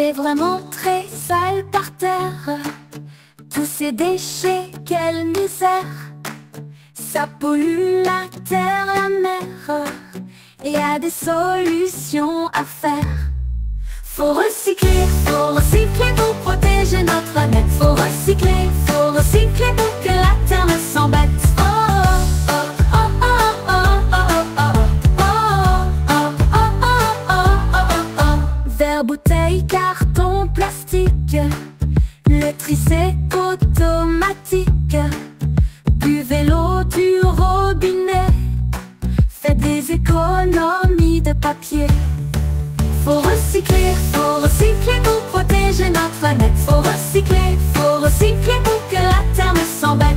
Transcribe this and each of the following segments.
C'est vraiment très sale par terre, tous ces déchets, quelle misère. Ça pollue la terre, la mer, et y a des solutions à faire. Faut recycler pour protéger notre planète. Faut recycler pour que la terre ne s'embête. Verre, bouteille, carton, plastique, le tri c'est automatique. Buvez l'eau du robinet, faites des économies de papier. Faut recycler pour protéger notre planète. Faut recycler pour que la terre ne s'embête.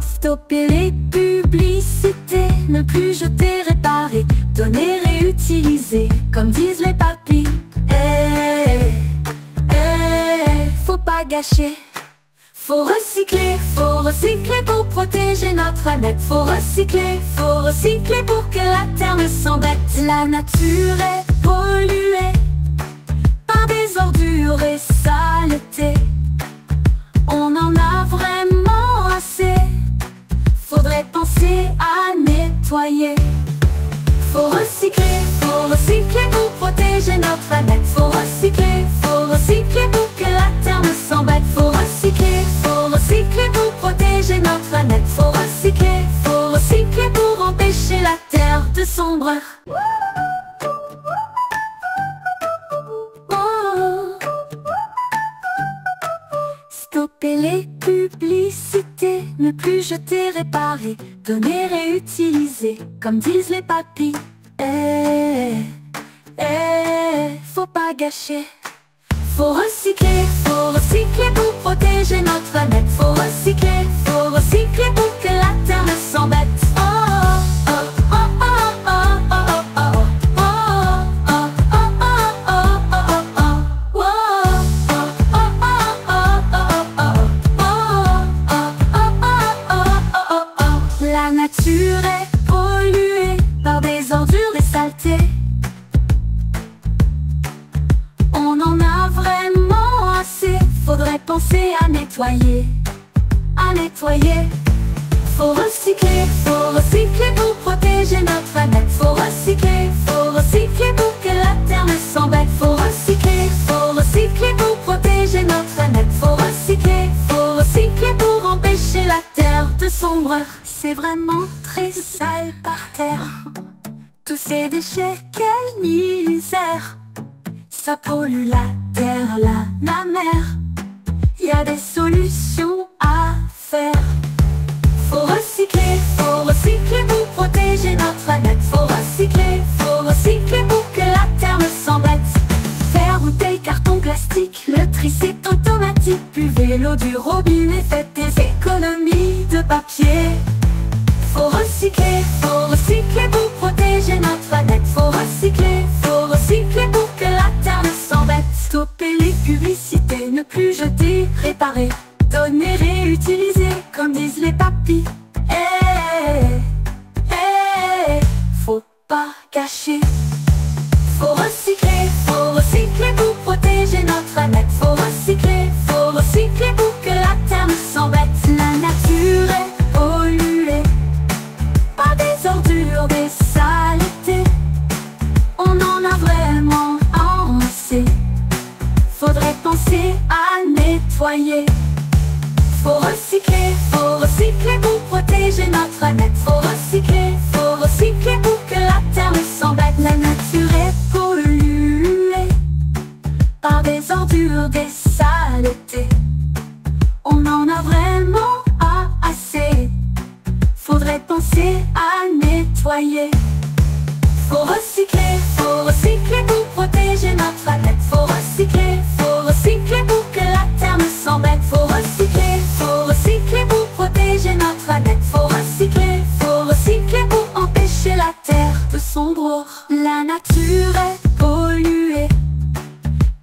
Stopper les publicités, ne plus jeter, réparer, donner, réutiliser, comme disent les papis. Faut pas gâcher. Faut recycler pour protéger notre planète. Faut recycler pour que la terre ne s'embête. La nature est polluée par des ordures et saletés. On en a vraiment assez, faudrait penser à nettoyer. Faut recycler pour protéger notre planète. Faut recycler pour que la terre ne s'embête. Faut recycler pour protéger notre planète. Faut recycler pour empêcher la terre de sombrer. Stopper les publicités, ne plus jeter, réparer, donner, réutiliser, comme disent les papis. Faut pas gâcher. Faut recycler pour protéger notre planète. Faut recycler pour que la terre ne s'embête. La nature est polluée par des ordures et saletés. On en a vraiment assez, faudrait penser à nettoyer. Faut recycler pour protéger notre planète. Faut recycler pour que la terre ne s'embête. Faut recycler pour protéger notre planète. Faut recycler pour empêcher la terre de sombrer. C'est vraiment très sale par terre, tous ces déchets, quelle misère. Ça pollue la terre, la mer, y a des solutions à faire. Faut recycler pour protéger notre planète. Faut recycler pour que la terre ne s'embête. Verre, bouteille, carton, plastique, le tri c'est automatique. Buvez l'eau du robinet, faites des économies de papier. Faut recycler pour protéger notre planète. Faut recycler pour que la terre ne s'embête. Stopper les publicités, ne plus jeter, réparer, donner, réutiliser, comme disent les papis. Faut pas gâcher. Faut recycler pour protéger notre planète. Faut recycler pour que la terre ne s'embête. La nature est polluée par des ordures, des saletés. On en a vraiment assez, faudrait penser à nettoyer. Faut recycler pour protéger notre planète. Faut recycler pour que la terre ne s'embête. La nature est polluée par des ordures, des saletés. On en a vraiment assez, faudrait penser à nettoyer. Faut recycler pour protéger notre planète. Faut recycler pour que la terre ne s'embête. Faut recycler pour protéger notre planète. Faut recycler pour empêcher la terre de sombrer. La nature est polluée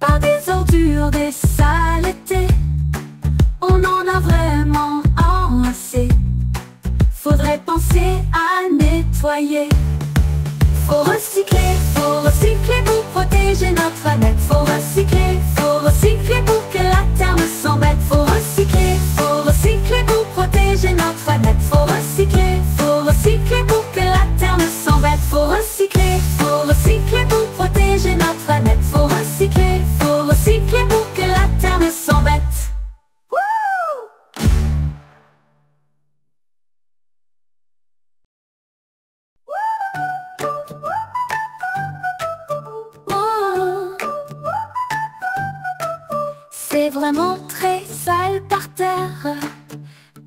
par des ordures, des saletés. On en a vraiment assez, Faudrait penser à nettoyer. Faut recycler pour protéger notre planète. Faut recycler pour que la terre ne s'embête. Faut recycler pour protéger notre planète. Faut recycler pour que la terre ne s'embête. Faut recycler pour protéger notre planète. Faut recycler pour que la terre ne s'embête. C'est vraiment très sale par terre,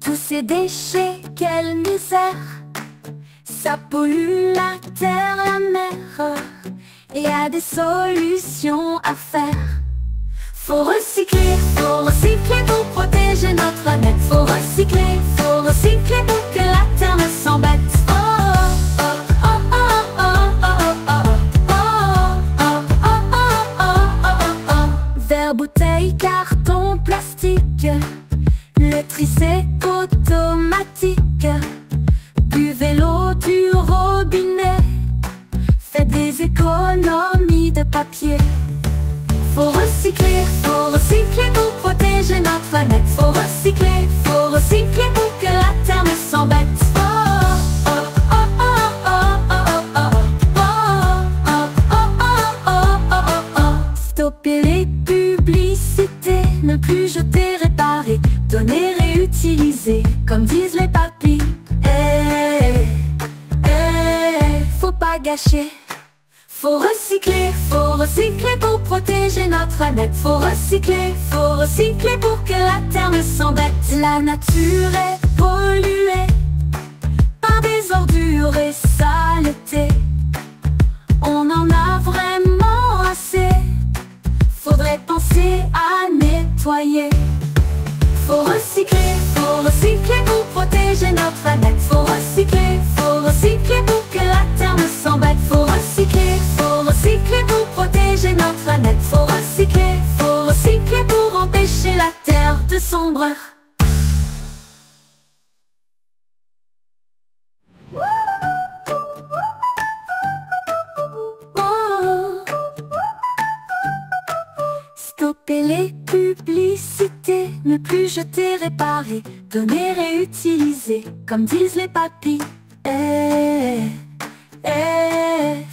tous ces déchets, quelle misère. Ça pollue la terre, la mer, et y a des solutions à faire. Faut recycler pour protéger notre planète. Faut recycler pour que la terre ne s'embête. Verre, bouteille, carton, plastique, le tri c'est automatique. Buvez l'eau du robinet, faites des économies de papier. Faut recycler pour protéger notre planète. Faut recycler pour que la terre ne s'embête. Stopper les publicités, ne plus jeter, réparer, donner, réutiliser, comme disent les papis. Faut pas gâcher. Faut recycler pour protéger notre planète. Faut recycler pour que la terre ne s'embête. La nature est polluée par des ordures et saletés. On en a vraiment assez. Faudrait penser à nettoyer. Faut recycler pour protéger notre planète. Faut recycler pour que la terre ne s'embête. Faut recycler pour protéger notre planète. Faut recycler pour empêcher la terre de sombrer. Stopper les publicités, ne plus jeter, réparer, donner, réutiliser, comme disent les papis.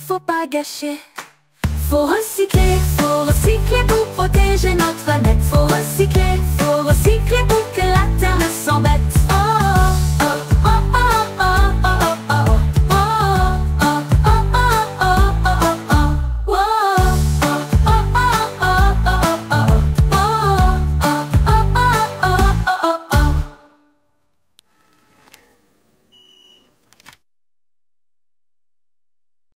Faut pas gâcher. Faut recycler pour protéger notre planète. Faut recycler pour que la terre ne s'embête.